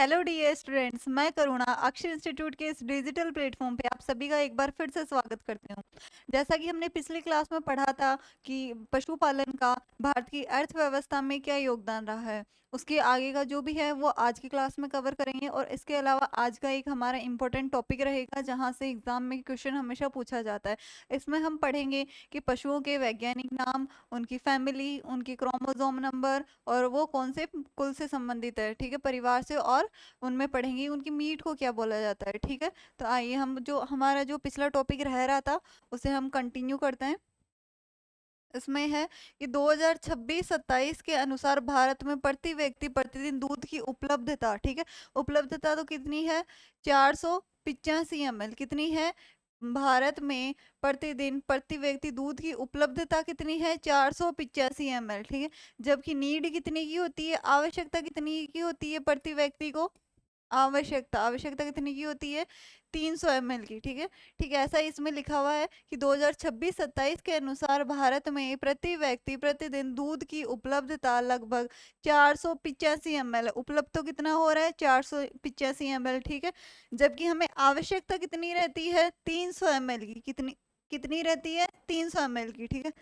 Hello dear students, मैं करुणा अक्षर institute के इस डिजिटल प्लेटफॉर्म पे आप सभी का एक बार फिर से स्वागत करती हूँ। जैसा कि हमने पिछली क्लास में पढ़ा था कि पशुपालन का भारत की अर्थव्यवस्था में क्या योगदान रहा है, उसके आगे का जो भी है वो आज की क्लास में कवर करेंगे। और इसके अलावा आज का एक हमारा इम्पोर्टेंट टॉपिक रहेगा जहाँ से एग्जाम में क्वेश्चन हमेशा पूछा जाता है। इसमें हम पढ़ेंगे कि पशुओं के वैज्ञानिक नाम, उनकी फैमिली, उनकी क्रोमोसोम नंबर और वो कौन से कुल से संबंधित है, ठीक है, परिवार से, और उनमें पढ़ेंगे उनकी मीट को क्या बोला जाता है। ठीक है, तो आइए हम जो हमारा जो पिछला टॉपिक रह रहा था उसे हम कंटिन्यू करते हैं। इसमें है कि 2026-27 के अनुसार भारत में प्रति व्यक्ति प्रतिदिन दूध की उपलब्धता, ठीक है, उपलब्धता तो कितनी है, 485 ml कितनी है भारत में प्रतिदिन प्रति व्यक्ति दूध की उपलब्धता कितनी है, 485 ml, ठीक है। जबकि नीड कितनी की होती है, आवश्यकता कितनी की होती है प्रति व्यक्ति को, आवश्यकता आवश्यकता कितनी की होती है, 300 ml की, ठीक है। ठीक है, ऐसा इसमें लिखा हुआ है कि 2026-27 के अनुसार भारत में प्रति व्यक्ति प्रतिदिन दूध की उपलब्धता लगभग 485 ml, उपलब्ध तो कितना हो रहा है, 485 ml, ठीक है। जबकि हमें आवश्यकता कितनी रहती है, 300 ml की, कितनी कितनी रहती है, 300 ml की, ठीक है।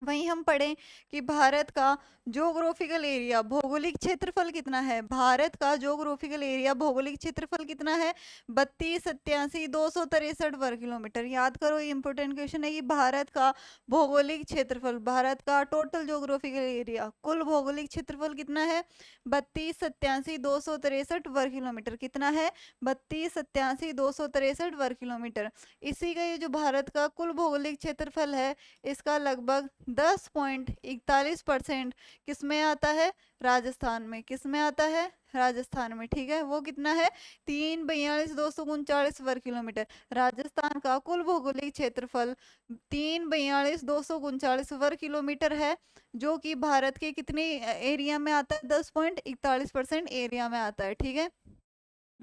वहीं हम पढ़ें कि भारत का ज्योग्राफिकल एरिया, भौगोलिक क्षेत्रफल कितना है, भारत का ज्योग्राफिकल एरिया, भौगोलिक क्षेत्रफल कितना है, 3287,263 वर्ग किलोमीटर। याद करो, ये इंपॉर्टेंट क्वेश्चन है कि भारत का भौगोलिक क्षेत्रफल, भारत का टोटल ज्योग्राफिकल एरिया, कुल भौगोलिक क्षेत्रफल कितना है, 3287,263 वर्ग किलोमीटर, कितना है, 3287,263 वर्ग किलोमीटर। इसी का ये जो भारत का कुल भौगोलिक क्षेत्रफल है, इसका लगभग 10.41% किस में आता है, राजस्थान में, किस में आता है, राजस्थान में, ठीक है। वो कितना है, 342,239 वर्ग किलोमीटर। राजस्थान का कुल भौगोलिक क्षेत्रफल 342,239 वर्ग किलोमीटर है, जो कि भारत के कितने एरिया में आता है, 10.41% एरिया में आता है, ठीक है।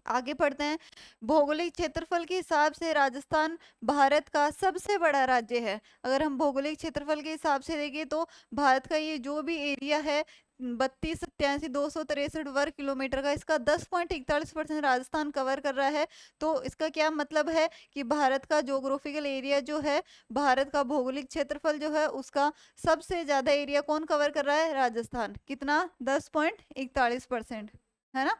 आगे पढ़ते हैं। भौगोलिक क्षेत्रफल के हिसाब से राजस्थान भारत का सबसे बड़ा राज्य है। अगर हम भौगोलिक क्षेत्रफल के हिसाब से देखें तो भारत का ये जो भी एरिया है, 3287,263 वर्ग किलोमीटर का, इसका 10.41% राजस्थान कवर कर रहा है। तो इसका क्या मतलब है कि भारत का ज्योग्राफिकल एरिया जो है, भारत का भौगोलिक क्षेत्रफल जो है, उसका सबसे ज्यादा एरिया कौन कवर कर रहा है, राजस्थान। कितना, 10.41%, है ना।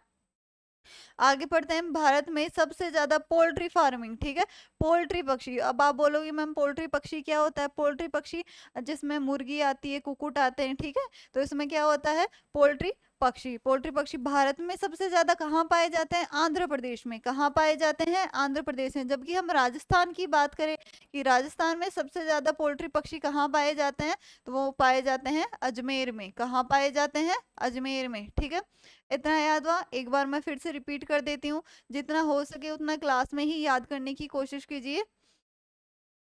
आगे पढ़ते हैं। भारत में सबसे ज्यादा पोल्ट्री फार्मिंग, ठीक है, पोल्ट्री पक्षी। अब आप बोलोगे मैम पोल्ट्री पक्षी क्या होता है, पोल्ट्री पक्षी जिसमें मुर्गी आती है, कुकुट आते हैं, ठीक है, तो इसमें क्या होता है, पोल्ट्री पक्षी। पोल्ट्री पक्षी भारत में सबसे ज्यादा कहाँ पाए जाते हैं, आंध्र प्रदेश में। कहाँ पाए जाते हैं, आंध्र प्रदेश में। जबकि हम राजस्थान की बात करें कि राजस्थान में सबसे ज्यादा पोल्ट्री पक्षी कहाँ पाए जाते हैं, तो वो पाए जाते हैं अजमेर में। कहाँ पाए जाते हैं, अजमेर में, ठीक है। इतना याद हुआ, एक बार मैं फिर से रिपीट कर देती हूँ, जितना हो सके उतना क्लास में ही याद करने की कोशिश कीजिए।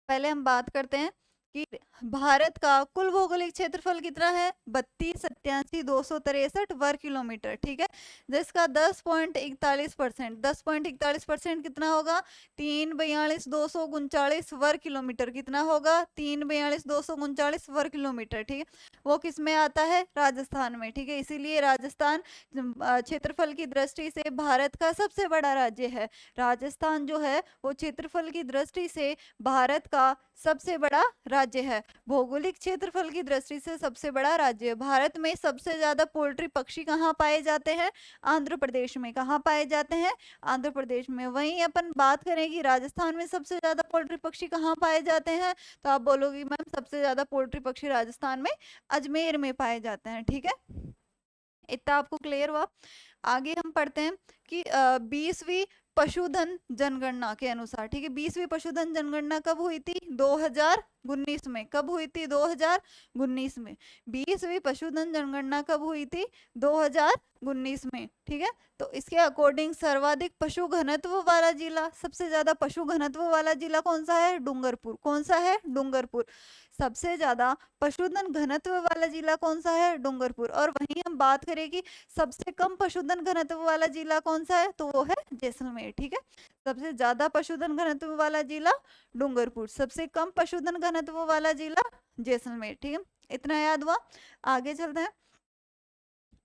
पहले हम बात करते हैं कि भारत का कुल भौगोलिक क्षेत्रफल कितना है, 3287,263 वर्ग किलोमीटर, ठीक है। जिसका 10.41%, 10.41% कितना होगा, 342,239 वर्ग किलोमीटर, कितना होगा, 342,239 वर्ग किलोमीटर, ठीक है। वो किस में आता है, राजस्थान में, ठीक है। इसीलिए राजस्थान क्षेत्रफल की दृष्टि से भारत का सबसे बड़ा राज्य है। राजस्थान जो है वो क्षेत्रफल की दृष्टि से भारत का सबसे बड़ा राज्य है, भौगोलिक क्षेत्रफल की दृष्टि से सबसे बड़ा राज्य है। भारत में सबसे ज्यादा पोल्ट्री पक्षी कहाँ पाए जाते हैं, आंध्र प्रदेश में। कहाँ पाए जाते हैं, आंध्र प्रदेश में। वहीं अपन बात करें कि राजस्थान में सबसे ज्यादा पोल्ट्री पक्षी कहाँ पाए जाते हैं, तो आप बोलोगे मैम सबसे ज्यादा पोल्ट्री पक्षी राजस्थान में अजमेर में पाए जाते हैं, ठीक है। इतना आपको क्लियर हुआ। आगे हम पढ़ते हैं कि 20वीं पशुधन जनगणना के अनुसार, ठीक है, 20वीं पशुधन जनगणना कब हुई थी, 2019 में। कब हुई थी, 2019 में। 20वीं पशुधन जनगणना कब हुई थी, 2019 में, ठीक है। तो इसके अकॉर्डिंग सर्वाधिक पशु घनत्व वाला जिला, सबसे ज्यादा पशु घनत्व वाला जिला कौन सा है, डूंगरपुर। कौन सा है, डूंगरपुर। सबसे ज्यादा पशुधन घनत्व वाला जिला कौन सा है, डूंगरपुर। और वहीं हम बात करें कि सबसे कम पशुधन घनत्व वाला जिला कौन सा है, तो वो है जैसलमेर, ठीक है। सबसे ज्यादा पशुधन घनत्व वाला जिला डूंगरपुर, सबसे कम पशुधन घनत्व वाला जिला जैसलमेर, ठीक है। इतना याद हुआ। आगे चलते हैं।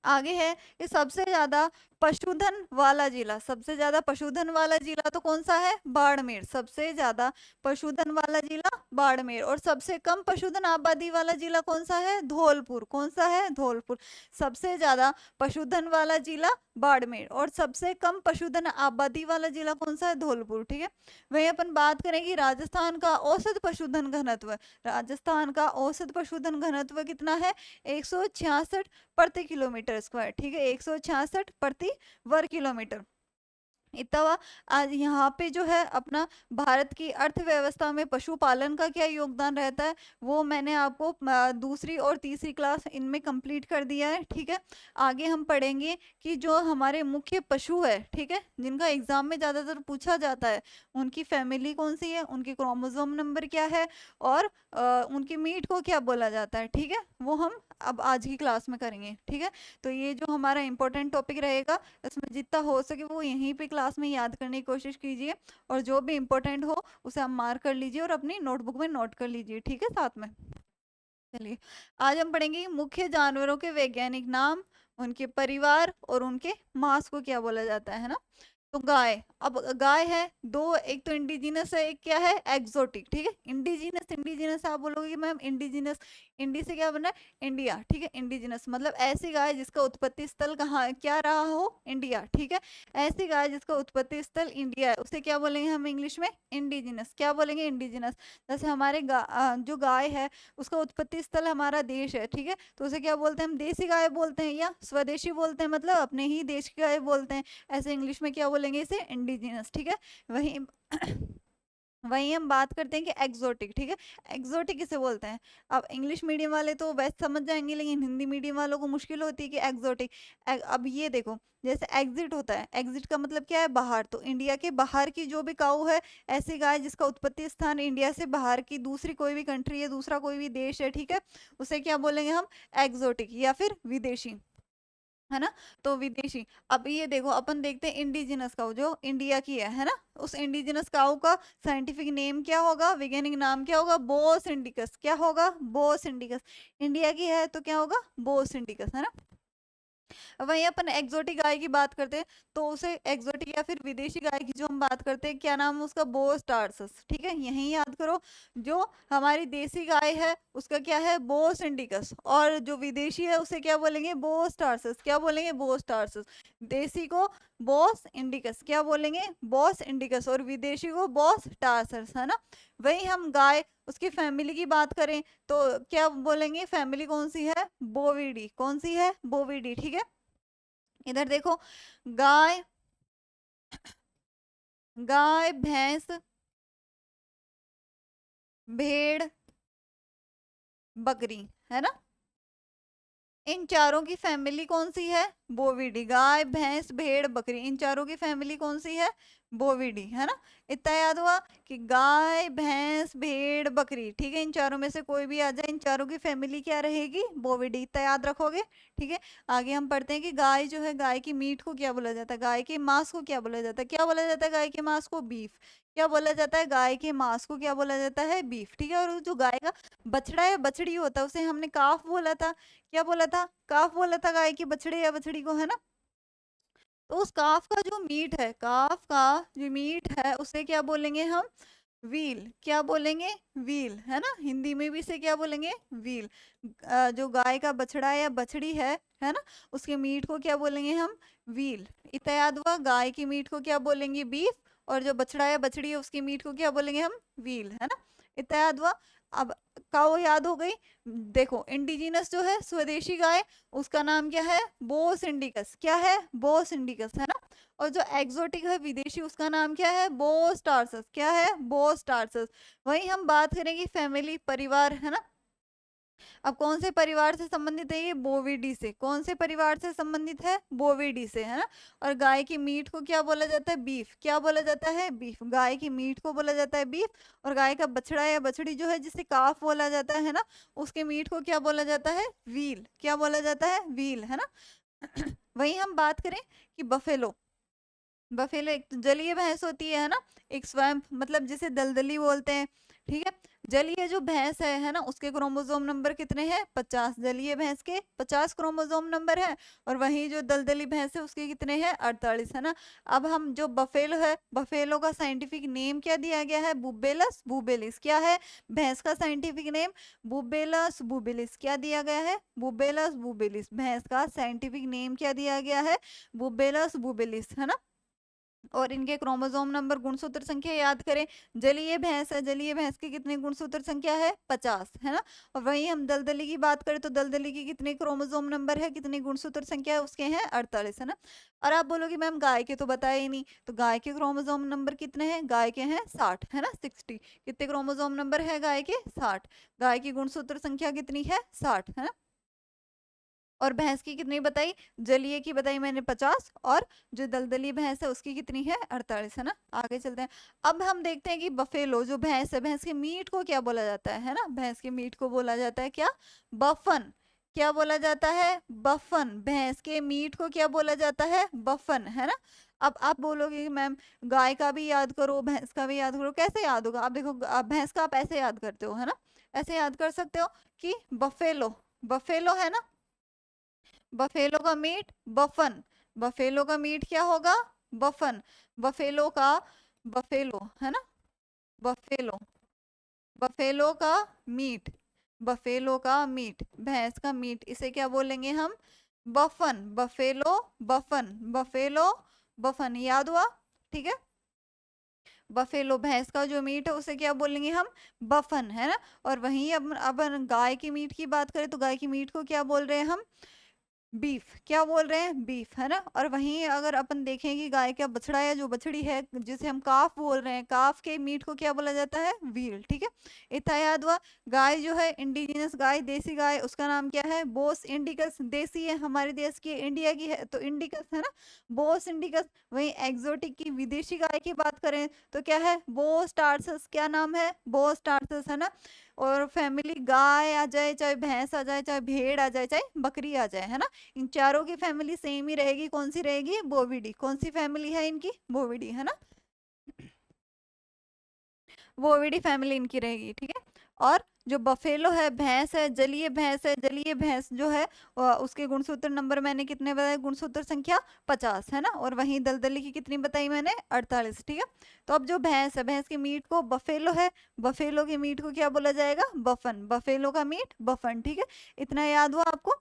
आगे है कि सबसे ज्यादा पशुधन वाला जिला, सबसे ज्यादा पशुधन वाला जिला तो कौन सा है? बाड़मेर। सबसे ज्यादा पशुधन वाला जिला बाड़मेर। और सबसे कम पशुधन आबादी वाला जिला कौन सा है? धौलपुर। कौन सा है? धौलपुर। सबसे ज्यादा पशुधन वाला जिला बाड़मेर और सबसे कम पशुधन आबादी वाला जिला कौन सा है? धौलपुर। ठीक है। वहीं अपन बात करेंगे राजस्थान का औसत पशुधन घनत्व। राजस्थान का औसत पशुधन घनत्व कितना है? 166 प्रति किलोमीटर स्क्वायर। ठीक है, 166 प्रति वर्ग किलोमीटर। इतना हुआ। आज यहाँ पे जो है अपना भारत की अर्थव्यवस्था में पशुपालन का क्या योगदान रहता है वो मैंने आपको दूसरी और तीसरी क्लास इनमें कंप्लीट कर दिया है। ठीक है। आगे हम पढ़ेंगे कि जो हमारे मुख्य पशु है, ठीक है, जिनका एग्जाम में ज्यादातर पूछा जाता है, उनकी फैमिली कौन सी है, उनकी क्रोमोसोम नंबर क्या है और उनकी मीट को क्या बोला जाता है। ठीक है, वो हम अब आज की क्लास में करेंगे। ठीक है। तो ये जो हमारा इंपॉर्टेंट टॉपिक रहेगा, इसमें जितना हो सके वो यहीं पे क्लास में याद करने की कोशिश कीजिए और जो भी इंपॉर्टेंट हो उसे आप मार्क कर लीजिए और अपनी नोटबुक में नोट कर लीजिए। ठीक है, साथ में। चलिए, आज हम पढ़ेंगे मुख्य जानवरों के वैज्ञानिक नाम, उनके परिवार और उनके मांस को क्या बोला जाता है ना। तो गाय, अब गाय है दो, एक तो इंडिजिनस है, एक क्या है? एक्सोटिक। ठीक है, इंडिजिनस, इंडिजिनस आप बोलोगे कि मैम इंडिजिनस, इंडी से क्या बना है? इंडिया। ठीक है, इंडिजिनस मतलब ऐसी गाय जिसका उत्पत्ति स्थल कहाँ क्या रहा हो? इंडिया। ठीक है, ऐसी गाय जिसका उत्पत्ति स्थल इंडिया है उसे क्या बोलेंगे हम इंग्लिश में? इंडिजिनस। क्या बोलेंगे? इंडिजिनस। जैसे हमारे जो गाय है उसका उत्पत्ति स्थल हमारा देश है, ठीक है, तो उसे क्या बोलते हैं? हम देसी गाय बोलते हैं या स्वदेशी बोलते हैं, मतलब अपने ही देश की गाय बोलते हैं। ऐसे इंग्लिश में क्या बोलेंगे इसे? इंडिजिनस। ठीक है। वहीं वहीं हम बात करते हैं कि एक्सोटिक। ठीक है, एक्सोटिक किसे बोलते हैं? अब इंग्लिश मीडियम वाले तो बेस्ट समझ जाएंगे, लेकिन हिंदी मीडियम वालों को मुश्किल होती है कि एक्सोटिक। अब ये देखो, जैसे एग्जिट होता है, एग्जिट का मतलब क्या है? बाहर। तो इंडिया के बाहर की जो भी काऊ है, ऐसी गाय जिसका उत्पत्ति स्थान इंडिया से बाहर की दूसरी कोई भी कंट्री है, दूसरा कोई भी देश है, ठीक है, उसे क्या बोलेंगे हम? एक्सोटिक या फिर विदेशी, है ना। तो विदेशी। अब ये देखो, अपन देखते हैं इंडिजिनस काऊ जो इंडिया की है ना, उस इंडिजिनस काऊ का साइंटिफिक नेम क्या होगा? वैज्ञानिक नाम क्या होगा? बोस इंडिकस। क्या होगा? बोस इंडिकस। इंडिया की है तो क्या होगा? बोस इंडिकस, है ना। वहीं अपन एक्सोटिक गाय की बात करते हैं तो उसे एक्सोटिक या फिर विदेशी गाय की जो हम बात करते हैं, क्या नाम है उसका? बोस टार्सस। ठीक है, यही याद करो। जो हमारी देसी गाय है उसका क्या है? बोस इंडिकस। और जो विदेशी है उसे क्या बोलेंगे? बोस टार्सस। क्या बोलेंगे? बोस टार्सस। देसी को बोस इंडिकस, क्या बोलेंगे? बोस इंडिकस। और विदेशी को बोस टार्सस, है ना। वही हम गाय उसकी फैमिली की बात करें तो क्या बोलेंगे? फैमिली कौन सी है? बोविडी। कौन सी है? बोविडी। ठीक है। इधर देखो, गाय, गाय, भैंस, भेड़, बकरी, है ना, इन चारों की फैमिली कौन सी है? बोविडी। गाय, भैंस, भेड़, बकरी, इन चारों की फैमिली कौन सी है? बोविडी, है ना। इतना याद हुआ कि गाय, भैंस, भेड़, बकरी, ठीक है, इन चारों में से कोई भी आ जाए, इन चारों की फैमिली क्या रहेगी? बोविडी। इतना याद रखोगे। ठीक है। आगे हम पढ़ते हैं कि गाय जो है, गाय की मीट को क्या बोला जाता है? गाय के मांस को क्या बोला जाता है? क्या बोला जाता है गाय के मांस को? बीफ। क्या बोला जाता है? गाय के मांस को क्या बोला जाता है? बीफ। ठीक है। और जो गाय का बछड़ा या बछड़ी होता है उसे हमने काफ बोला था। क्या बोला था? काफ बोला था गाय के बछड़े या बछड़ी को, है ना। तो उस काफ का जो मीट है, काफ का जो मीट है उसे क्या बोलेंगे हम? व्हील। क्या बोलेंगे? व्हील, है ना। हिंदी में भी इसे क्या बोलेंगे? व्हील। जो गाय का बछड़ा या बछड़ी है ना, उसके मीट को क्या बोलेंगे हम? व्हील। इतना याद हुआ। गाय की मीट को क्या बोलेंगे? बीफ। और जो बछड़ा या बछड़ी है उसकी मीट को क्या बोलेंगे हम? व्हील, है ना। इतना याद हुआ। अब काऊ याद हो गई। देखो, इंडिजिनस जो है स्वदेशी गाय, उसका नाम क्या है? बोस इंडिकस। क्या है? बोस इंडिकस, है ना। और जो एक्सोटिक है विदेशी, उसका नाम क्या है? बोस टार्सस। क्या है? बोस टार्सस। वही हम बात करेंगे फैमिली, परिवार, है ना। अब कौन से परिवार से संबंधित है ये? बोविडी से। कौन से परिवार से संबंधित है? बोविडी से, है ना। और गाय की मीट को क्या बोला जाता है? बीफ। क्या बोला जाता है? बीफ। गाय की मीट को बोला जाता है बीफ। और गाय का बछड़ा या बछड़ी जो है जिसे काफ बोला जाता है ना, उसके मीट को क्या बोला जाता है? व्हील। क्या बोला जाता है? व्हील, है ना। वही हम बात करें कि बफेलो, बफेलो एक तो जलीय भैंस होती है ना, एक स्वयं मतलब जिसे दलदली बोलते हैं, ठीक है। जलीय जो भैंस है ना, उसके क्रोमोसोम नंबर कितने हैं? 50। जलीय भैंस के 50 क्रोमोसोम नंबर है, और वहीं जो दलदली भैंस है उसके कितने हैं? 48, है ना। अब हम जो बफेलो है, बफेलो का साइंटिफिक नेम क्या दिया गया है? बुबेलस बुबेलिस। क्या है भैंस का साइंटिफिक नेम? बुबेलस बुबेलिस। क्या दिया गया है? बुबेलस बुबेलिस। भैंस का साइंटिफिक नेम क्या दिया गया है? बुबेलस बुबेलिस, है ना। और इनके क्रोमोसोम नंबर, गुणसूत्र संख्या याद करें। जलीय भैंस है, जलीय भैंस की कितनी गुणसूत्र संख्या है? 50, है ना। और वहीं हम दलदली की बात करें तो दलदली की कितने क्रोमोसोम नंबर है, कितनी गुणसूत्र संख्या है? उसके हैं 48, है ना। और आप बोलोगे मैम गाय के तो बताया ही नहीं, तो गाय के क्रोमोसोम नंबर कितने हैं? गाय के हैं 60, है ना, 60। कितने क्रोमोसोम नंबर है गाय के? 60। गाय की गुणसूत्र संख्या कितनी है? 60, है ना। और भैंस की कितनी बताई? जलीय की बताई मैंने 50, और जो दलदली भैंस है उसकी कितनी है? 48, है ना। आगे चलते हैं। अब हम देखते हैं कि बफेलो जो भैंस है, भैंस के मीट को क्या बोला जाता है ना। भैंस के मीट को बोला जाता है क्या? बफन। क्या बोला जाता है? बफन। भैंस के मीट को क्या बोला जाता है? बफन, है ना। अब आप बोलोगे कि मैम गाय का भी याद करो, भैंस का भी याद करो, कैसे याद होगा? आप देखो, भैंस का आप ऐसे याद करते हो, है ना, ऐसे याद कर सकते हो कि बफेलो, बफेलो, है ना। बफेलो का मीट बफन। बफेलो का मीट क्या होगा? बफन। बफेलो का, बफेलो, है ना, बफेलो, बफेलो का मीट, बफेलो का मीट, भैंस का मीट, इसे क्या बोलेंगे हम? बफन। बफेलो बफन, बफेलो बफन, याद हुआ? ठीक है। बफेलो भैंस का जो मीट है उसे क्या बोलेंगे हम? बफन, है ना। और वहीं अब गाय की मीट की बात करें तो गाय की मीट को क्या बोल रहे हैं हम? बीफ। क्या बोल रहे हैं? बीफ, है ना। और वहीं अगर अपन देखें कि गाय का बछड़ा या जो बछड़ी है जिसे हम काफ बोल रहे हैं, काफ के मीट को क्या बोला जाता है? व्हील, ठीक है। इतना याद हुआ। गाय जो है इंडिजिनस गाय, देसी गाय, उसका नाम क्या है? बोस इंडिकस। देसी है, हमारे देश की, इंडिया की है तो इंडिकस, है ना, बोस इंडिकस। वहीं एक्सोटिक की, विदेशी गाय की बात करें तो क्या है? बोस टार्सस। क्या नाम है? बोस टार्सस, है ना। और फैमिली गाय आ जाए, चाहे भैंस आ जाए, चाहे भेड़ आ जाए, चाहे बकरी आ जाए, है ना, इन चारों की फैमिली सेम ही रहेगी। कौन सी रहेगी? बोविडी। कौन सी फैमिली है इनकी? बोविडी, है ना। बोविडी फैमिली इनकी रहेगी, ठीक है। और जो बफेलो है, भैंस है, जलीय भैंस है, जलीय भैंस जो है उसके गुणसूत्र नंबर मैंने कितने बताए? गुणसूत्र संख्या 50, है ना। और वहीं दलदली की कितनी बताई मैंने? 48, ठीक है। तो अब जो भैंस है, भैंस के मीट को बफेलो है, बफेलो के मीट को क्या बोला जाएगा? बफन। बफेलो का मीट बफन, ठीक है। इतना याद हुआ आपको?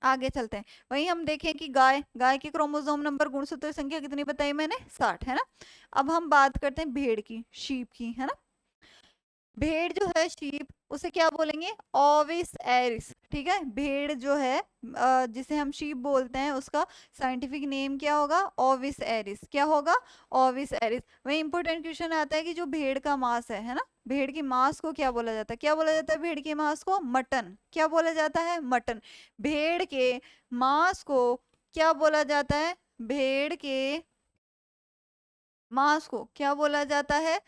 आगे चलते हैं। वहीं हम देखें कि गाय, गाय के क्रोमोसोम नंबर, गुणसूत्र संख्या कितनी बताई मैंने? 60, है ना। अब हम बात करते हैं भेड़ की, शीप की, है ना। भेड़ जो है, शीप, उसे क्या बोलेंगे? ओविस एरिस, ठीक है। भेड़ जो है जिसे हम शीप बोलते हैं, उसका साइंटिफिक नेम क्या होगा? ओविस एरिस। क्या होगा? ओविस एरिस। वही इंपॉर्टेंट क्वेश्चन आता है कि जो भेड़ का मांस है ना, भेड़ की मांस को क्या बोला जाता है? क्या बोला जाता है भेड़ के मांस को? मटन। क्या बोला जाता है? मटन। भेड़ के मांस को क्या बोला जाता है? भेड़ के मांस को क्या बोला जाता है?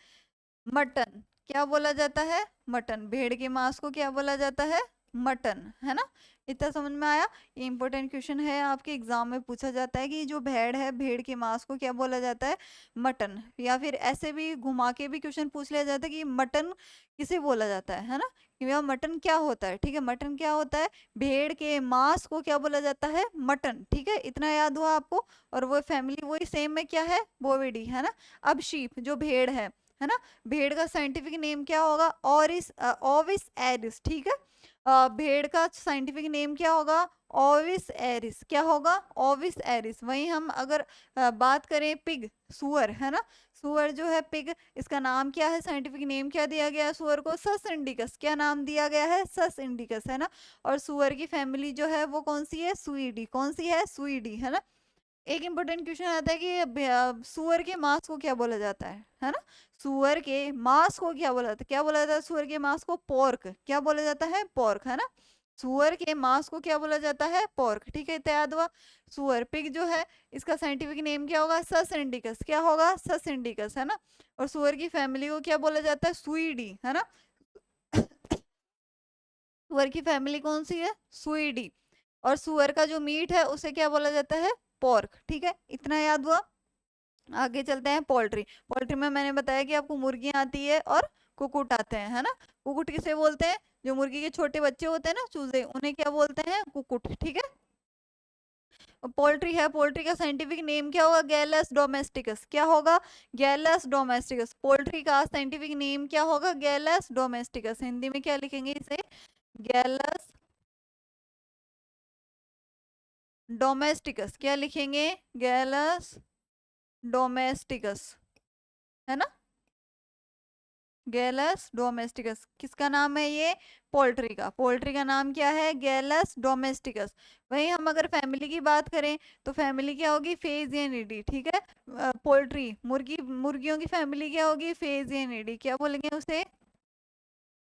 मटन। क्या बोला जाता है? मटन। भेड़ के मांस को क्या बोला जाता है? मटन, है ना। इतना समझ में आया? ये इंपॉर्टेंट क्वेश्चन है, आपके एग्जाम में पूछा जाता है कि जो भेड़ है, भेड़ के मांस को क्या बोला जाता है? मटन। या फिर ऐसे भी घुमा के भी क्वेश्चन पूछ लिया जाता है कि मटन किसे बोला जाता है ना, कि भैया मटन क्या होता है, ठीक है। मटन क्या होता है? भेड़ के मांस को क्या बोला जाता है? मटन, ठीक है। इतना याद हुआ आपको? और वो फैमिली वही सेम में क्या है? बोविडी, है ना। अब शीप जो भेड़ है ना, भेड़ का साइंटिफिक नेम क्या होगा? ऑरिस, ओविस एरिस, ठीक है। भेड़ का साइंटिफिक नेम क्या होगा? ओविस एरिस। क्या होगा? ओविस एरिस। वहीं हम अगर बात करें पिग, सुअर, है ना, सुअर जो है पिग, इसका नाम क्या है? साइंटिफिक नेम क्या दिया गया है सुअर को? सस इंडिकस। क्या नाम दिया गया है? सस इंडिकस, है ना। और सुअर की फैमिली जो है वो कौन सी है? सुईडी। कौन सी है? सुईडी, है ना। एक इंपॉर्टेंट क्वेश्चन आता है कि सुअर के मांस को क्या बोला जाता है ना। सुअर के मांस को क्या बोला जाता है? क्या बोला जाता है सुअर के मांस को? पोर्क। क्या बोला जाता है? पोर्क, है ना। सुअर के मांस को क्या बोला जाता है? पोर्क, ठीक है। इतना याद हुआ। सुअर पिग जो है, इसका साइंटिफिक नेम क्या होगा? सस इंडिकस। क्या होगा? सस इंडिकस, है ना। और सुअर की फैमिली को क्या बोला जाता है? सुईडी, है ना। सुअर की फैमिली कौन सी है? सुईडी। और सुअर का जो मीट है उसे क्या बोला जाता है? पोर्क, ठीक है। इतना याद हुआ? आगे चलते हैं। पोल्ट्री, पोल्ट्री में मैंने बताया कि आपको मुर्गियां आती है और कुकुट आते हैं, है ना। कुकुट किसे बोलते हैं? जो मुर्गी के छोटे बच्चे होते हैं ना, चूजे, उन्हें क्या बोलते हैं? कुकुट, ठीक है। पोल्ट्री है, पोल्ट्री का साइंटिफिक नेम क्या होगा? गैलस डोमेस्टिकस। क्या होगा? गैलस डोमेस्टिकस। पोल्ट्री का साइंटिफिक नेम क्या होगा? गैलस डोमेस्टिकस। हिंदी में क्या लिखेंगे इसे? गैलस डोमेस्टिकस। क्या लिखेंगे? गैलस डोमेस्टिकस, है ना। गैलस डोमेस्टिकस किसका नाम है? ये पोल्ट्री का। पोल्ट्री का नाम क्या है? गैलस डोमेस्टिकस। वहीं हम अगर फैमिली की बात करें तो फैमिली क्या होगी? फेजियनिडी, ठीक है। पोल्ट्री मुर्गी, मुर्गियों की फैमिली क्या होगी? फेजियनिडी। क्या बोलेंगे उसे?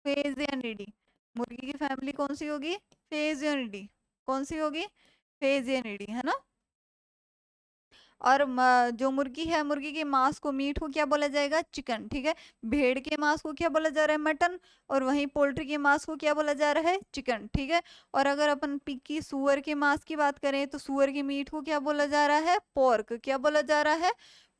फेजियनिडी। मुर्गी की फैमिली कौन सी होगी? फेजियनिडी। कौन सी होगी? फेजियनिडी, है ना। और जो मुर्गी है, मुर्गी के मांस को, मीट को क्या बोला जाएगा? चिकन, ठीक है। भेड़ के मांस को क्या बोला जा रहा है? मटन। और वहीं पोल्ट्री के मांस को क्या बोला जा रहा है? चिकन, ठीक है। और अगर अपन पिग्गी, सुअर के मांस की बात करें तो सुअर के मीट को क्या बोला जा रहा है? पोर्क। क्या बोला जा रहा है?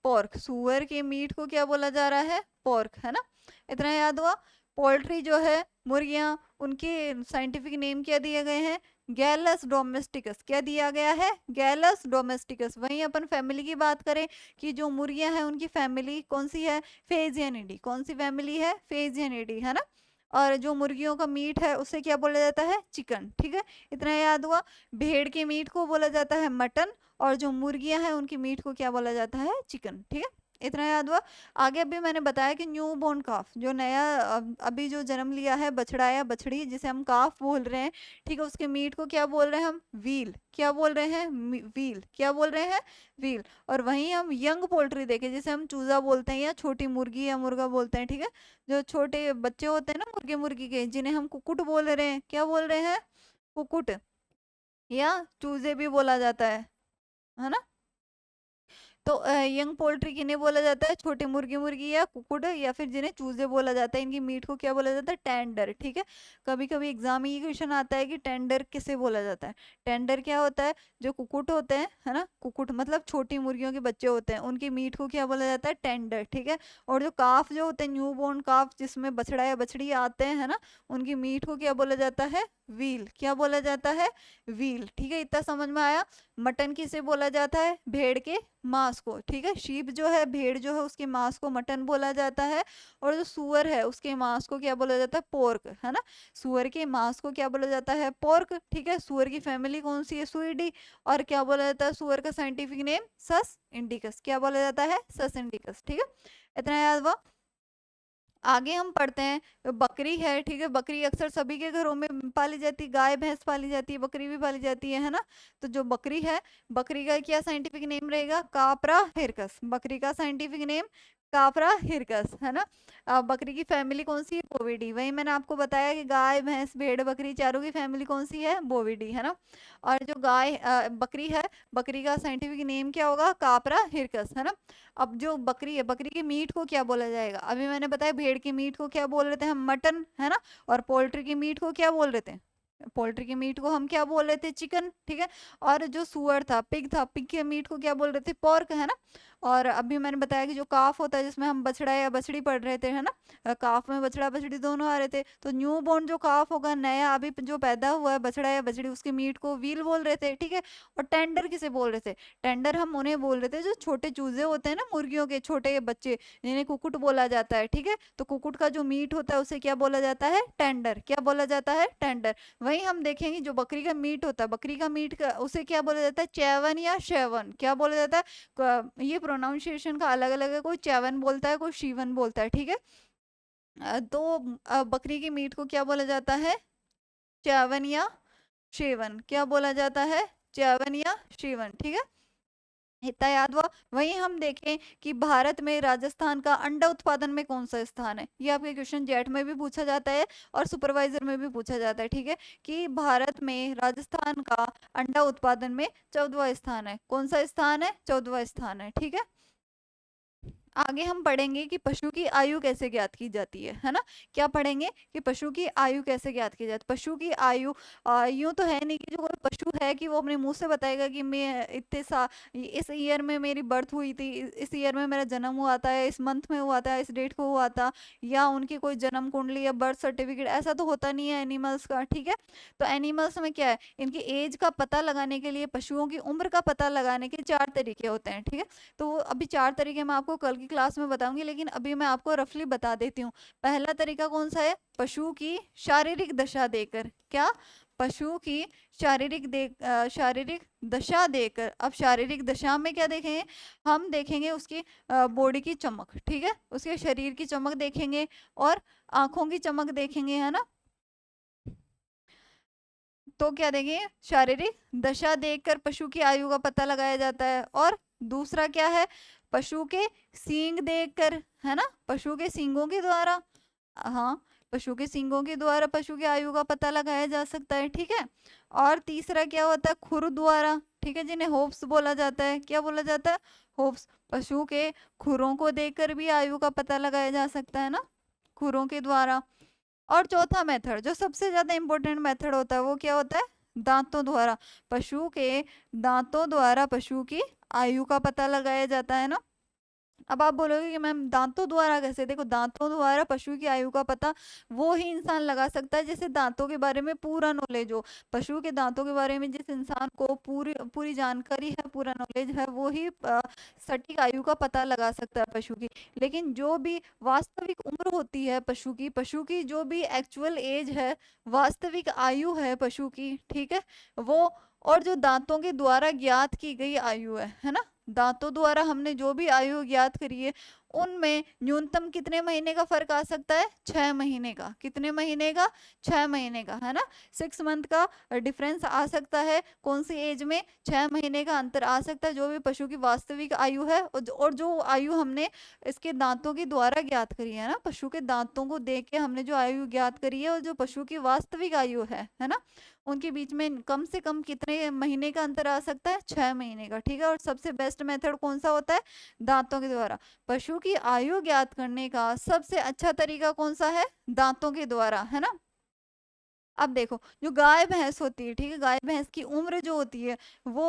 पोर्क। सुअर के मीट को क्या बोला जा रहा है? पोर्क, है ना। इतना याद हुआ। पोल्ट्री जो है, मुर्गियां, उनके साइंटिफिक नेम क्या दिए गए हैं? गैलस डोमेस्टिकस। क्या दिया गया है? गैलस डोमेस्टिकस। वहीं अपन फैमिली की बात करें कि जो मुर्गियां हैं उनकी फैमिली कौन सी है? फेजियनिडी। कौन सी फैमिली है? फेजियनिडी, है ना। और जो मुर्गियों का मीट है उसे क्या बोला जाता है? चिकन, ठीक है। इतना याद हुआ। भेड़ के मीट को बोला जाता है मटन, और जो मुर्गियां हैं उनकी मीट को क्या बोला जाता है? चिकन, ठीक है। इतना याद हुआ। आगे अभी मैंने बताया कि न्यू बोर्न काफ, जो नया अभी जो जन्म लिया है बछड़ा या बछड़ी, जिसे हम काफ बोल रहे हैं, ठीक है, उसके मीट को क्या बोल रहे हैं हम? व्हील। क्या बोल रहे हैं? व्हील। क्या बोल रहे हैं? व्हील। और वहीं हम यंग पोल्ट्री देखें, जिसे हम चूजा बोलते हैं या छोटी मुर्गी या मुर्गा बोलते हैं, ठीक है। जो छोटे बच्चे होते हैं ना मुर्गे मुर्गी के, जिन्हें हम कुकुट बोल रहे हैं। क्या बोल रहे हैं? कुकुट, या चूजे भी बोला जाता है ना। तो यंग पोल्ट्री किन्हें बोला जाता है? छोटे मुर्गी मुर्गी या कुकुट, या फिर जिन्हें चूजे बोला जाता है। इनकी मीट को क्या बोला जाता है? टेंडर, ठीक है। कभी कभी एग्जाम में ये क्वेश्चन आता है कि टेंडर किसे बोला जाता है। टेंडर क्या होता है? जो कुकुट होते हैं, है ना, कुकुट मतलब छोटी मुर्गियों के बच्चे होते हैं, उनकी मीट को क्या बोला जाता है? टेंडर, ठीक है। और जो काफ जो होते हैं, न्यू बोर्न काफ, जिसमें बछड़ा या बछड़ी आते हैं, है ना, उनकी मीट को क्या बोला जाता है? व्हील। क्या बोला जाता है? व्हील, ठीक है। इतना समझ में आया। मटन किसे बोला जाता है? भेड़ के मांस को, ठीक है। शीप जो है, भेड़ जो है, उसके मांस को मटन बोला जाता है। और जो सुअर है उसके मांस को क्या बोला जाता है? पोर्क, है ना। सुअर के मांस को क्या बोला जाता है? पोर्क, ठीक है। सुअर की फैमिली कौन सी है? सुइडी। और क्या बोला जाता है सुअर का साइंटिफिक नेम? सस इंडिकस। क्या बोला जाता है? सस इंडिकस, ठीक है। इतना याद हुआ। आगे हम पढ़ते हैं। तो बकरी है, ठीक है। बकरी अक्सर सभी के घरों में पाली जाती है। गाय भैंस पाली जाती है, बकरी भी पाली जाती है ना। तो जो बकरी है, बकरी का क्या साइंटिफिक नेम रहेगा? कापरा हिरकस। बकरी का साइंटिफिक नेम कापरा हिरकस, है ना। बकरी की फैमिली कौन सी है? बोविडी। वही मैंने आपको बताया कि गाय भैंस भेड़ बकरी चारों की फैमिली कौन सी है? बोविडी, है ना। और जो बकरी है, बकरी का साइंटिफिक नेम क्या होगा? कापरा हिरकस, है ना। अब जो बकरी है, बकरी के मीट को क्या बोला जाएगा? अभी मैंने बताया भेड़ के मीट को क्या बोल रहे थे हम? मटन, है ना। और पोल्ट्री के मीट को क्या बोल रहे थे? पोल्ट्री के मीट को हम क्या बोल रहे थे? चिकन, ठीक है। और जो सुअर था, पिग था, पिग के मीट को क्या बोल रहे थे? पोर्क, है ना। और अभी मैंने बताया कि जो काफ होता है, जिसमें हम बछड़ा या बछड़ी पढ़ रहे थे, है ना, काफ में बछड़ा बछड़ी दोनों आ रहे थे, तो न्यू बोर्न जो काफ होगा, नया अभी जो पैदा हुआ है बछड़ा या बछड़ी, उसके मीट को व्हील बोल रहे थे, ठीक है। और टेंडर किसे बोल रहे थे? टेंडर हम उन्हें बोल रहे थे जो छोटे चूजे होते हैं ना, मुर्गियों के छोटे बच्चे, जिन्हें कुकुट बोला जाता है, ठीक है। तो कुकुट का जो मीट होता है उसे क्या बोला जाता है? टेंडर। क्या बोला जाता है? टेंडर। वहीं हम देखेंगे जो बकरी का मीट होता है, बकरी का मीट का उसे क्या बोला जाता है? चैवन या शेवन। क्या बोला जाता है? ये प्रोनाउंसिएशन का अलग अलग है। कोई चैवन बोलता है, कोई शीवन बोलता है, ठीक है। तो बकरी की मीट को क्या बोला जाता है? चैवन या शेवन। क्या बोला जाता है? चैवन या शेवन, ठीक है। इतना याद हुआ। वहीं हम देखें कि भारत में राजस्थान का अंडा उत्पादन में कौन सा स्थान है? ये आपके क्वेश्चन जेट में भी पूछा जाता है और सुपरवाइजर में भी पूछा जाता है, ठीक है। कि भारत में राजस्थान का अंडा उत्पादन में 14वां स्थान है। कौन सा स्थान है? 14वां स्थान है, ठीक है। आगे हम पढ़ेंगे कि पशु की आयु कैसे ज्ञात की जाती है ना। क्या पढ़ेंगे कि पशु की आयु कैसे ज्ञात की जाती है। पशु की आयु यूं तो है नहीं कि जो कोई पशु है कि वो अपने मुंह से बताएगा कि मैं इतने सा इस ईयर में मेरी बर्थ हुई थी, इस ईयर में मेरा जन्म हुआ था, इस मंथ में हुआ था, इस डेट को हुआ था, या उनकी कोई जन्म कुंडली या बर्थ सर्टिफिकेट, ऐसा तो होता नहीं है एनिमल्स का। ठीक है, तो एनिमल्स में क्या है, इनकी एज का पता लगाने के लिए, पशुओं की उम्र का पता लगाने के 4 तरीके होते हैं। ठीक है, तो अभी 4 तरीके मैं आपको कल की क्लास में बताऊंगी, लेकिन अभी मैं आपको रफली बता देती हूँ। पहला तरीका कौन सा है, पशु की शारीरिक दशा देकर। क्या, पशु की शारीरिक दशा देकर। अब शारीरिक दशा में क्या देखेंगे, हम देखेंगे उसकी बॉडी की चमक। ठीक है, उसके शरीर की चमक देखेंगे और आंखों की चमक देखेंगे, है ना। तो क्या देंगे, शारीरिक दशा देखकर पशु की आयु का पता लगाया जाता है। और दूसरा क्या है, पशु के सींग देखकर, है ना, पशु के सींगों के द्वारा। हाँ, पशु के सींगों के द्वारा पशु की आयु का पता लगाया जा सकता है। ठीक है, और तीसरा क्या होता है, खुर द्वारा। ठीक है, जिन्हें होप्स बोला जाता है। क्या बोला जाता है, होप्स। पशु के खुरों को देखकर भी आयु का पता लगाया जा सकता है ना, खुरों के द्वारा। और चौथा मेथड जो सबसे ज्यादा इंपॉर्टेंट मेथड होता है वो क्या होता है, दांतों द्वारा। पशु के दांतों द्वारा पशु की आयु का पता लगाया जाता है ना। अब आप बोलोगे कि मैम दांतों द्वारा कैसे, देखो दांतों द्वारा पशु की आयु का पता वो ही इंसान लगा सकता है जिसे दांतों के बारे में पूरा नॉलेज हो। पशु के दांतों के बारे में जिस इंसान को पूरी पूरी जानकारी है, पूरा नॉलेज है, वो ही सटीक आयु का पता लगा सकता है पशु की। लेकिन जो भी वास्तविक उम्र होती है पशु की जो भी एक्चुअल एज है, वास्तविक आयु है पशु की, ठीक है, वो और जो दांतों के द्वारा ज्ञात की गई आयु है ना, दांतों द्वारा हमने जो भी आयु ज्ञात करी है, उनमें न्यूनतम कितने महीने का फर्क आ सकता है, 6 महीने का। कितने महीने का, 6 महीने का, है ना। 6 मंथ का डिफरेंस आ सकता है, कौन सी एज में, 6 महीने का अंतर आ सकता है, जो भी पशु की वास्तविक आयु है और जो आयु हमने इसके दांतों के द्वारा ज्ञात करी है ना, पशु के दांतों को देख के हमने जो आयु ज्ञात करी है और जो पशु की वास्तविक आयु है ना, उनके बीच में कम से कम कितने महीने का अंतर आ सकता है, 6 महीने का। ठीक है, और सबसे बेस्ट मेथड कौन सा होता है, दांतों के द्वारा। पशु की आयु ज्ञात करने का सबसे अच्छा तरीका कौन सा है, दांतों के द्वारा, है ना। अब देखो जो गाय भैंस होती है, ठीक है, गाय भैंस की उम्र जो होती है वो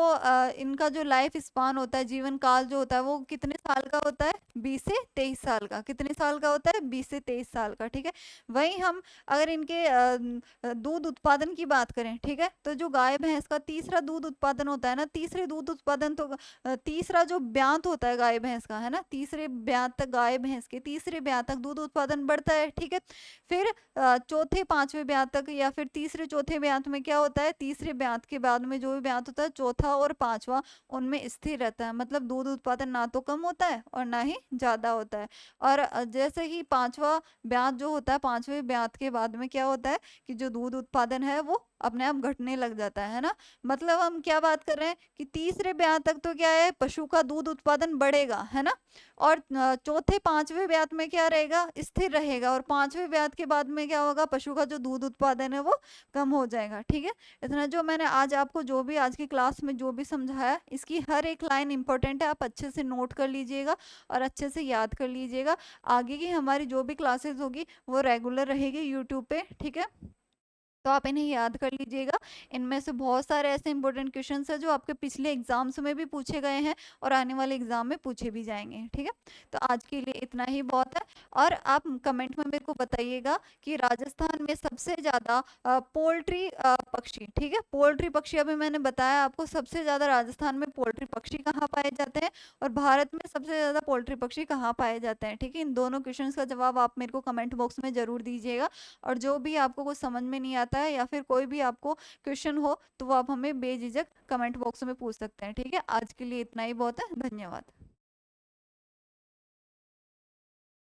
इनका जो लाइफ स्पान होता है, जीवन काल जो होता है, वो कितने साल का होता है, 20 से 23 साल का। कितने साल का होता है, 20 से 23 साल का। ठीक है, वहीं हम अगर इनके दूध उत्पादन की बात करें, ठीक है, तो जो गाय भैंस का तीसरा दूध उत्पादन होता है ना, तीसरे दूध उत्पादन तो तीसरा जो ब्यांत होता है गाय भैंस का, है ना, तीसरे ब्यांत तक गाय भैंस के तीसरे ब्यांत तक दूध उत्पादन बढ़ता है। ठीक है, फिर चौथे पांचवें ब्यात तक या फिर तीसरे चौथे ब्यात में क्या होता है, तीसरे ब्यात के बाद में जो भी ब्यात होता है, चौथा और पांचवा, उनमें स्थिर रहता है। मतलब दूध उत्पादन ना तो कम होता है और ना ही ज्यादा होता है। और जैसे ही पांचवा ब्यात जो होता है, पांचवें ब्यात के बाद में क्या होता है कि जो दूध उत्पादन है वो अपने आप घटने लग जाता है ना। मतलब हम क्या बात कर रहे हैं कि तीसरे ब्यात तक तो क्या है, पशु का दूध उत्पादन बढ़ेगा, है ना, और चौथे पांचवें ब्यात में क्या रहेगा, स्थिर रहेगा, और पांचवें ब्यात के बाद में क्या होगा, पशु का जो दूध उत्पादन है वो कम हो जाएगा। ठीक है, इतना जो मैंने आज आपको जो भी आज की क्लास में जो भी समझाया, इसकी हर एक लाइन इंपॉर्टेंट है, आप अच्छे से नोट कर लीजिएगा और अच्छे से याद कर लीजिएगा। आगे की हमारी जो भी क्लासेस होगी वो रेगुलर रहेगी यूट्यूब पे। ठीक है, तो आप इन्हें याद कर लीजिएगा। इनमें से बहुत सारे ऐसे इंपॉर्टेंट क्वेश्चंस हैं जो आपके पिछले एग्जाम्स में भी पूछे गए हैं और आने वाले एग्जाम में पूछे भी जाएंगे। ठीक है, तो आज के लिए इतना ही बहुत है। और आप कमेंट में मेरे को बताइएगा कि राजस्थान में सबसे ज्यादा पोल्ट्री पक्षी, ठीक है, पोल्ट्री पक्षी अभी मैंने बताया आपको, सबसे ज्यादा राजस्थान में पोल्ट्री पक्षी कहाँ पाए जाते हैं और भारत में सबसे ज्यादा पोल्ट्री पक्षी कहाँ पाए जाते हैं। ठीक है, इन दोनों क्वेश्चन का जवाब आप मेरे को कमेंट बॉक्स में जरूर दीजिएगा। और जो भी आपको कुछ समझ में नहीं आता है या फिर कोई भी आपको क्वेश्चन हो तो वो आप हमें बेझिझक कमेंट बॉक्स में पूछ सकते हैं। ठीक है, आज के लिए इतना ही बहुत है, धन्यवाद।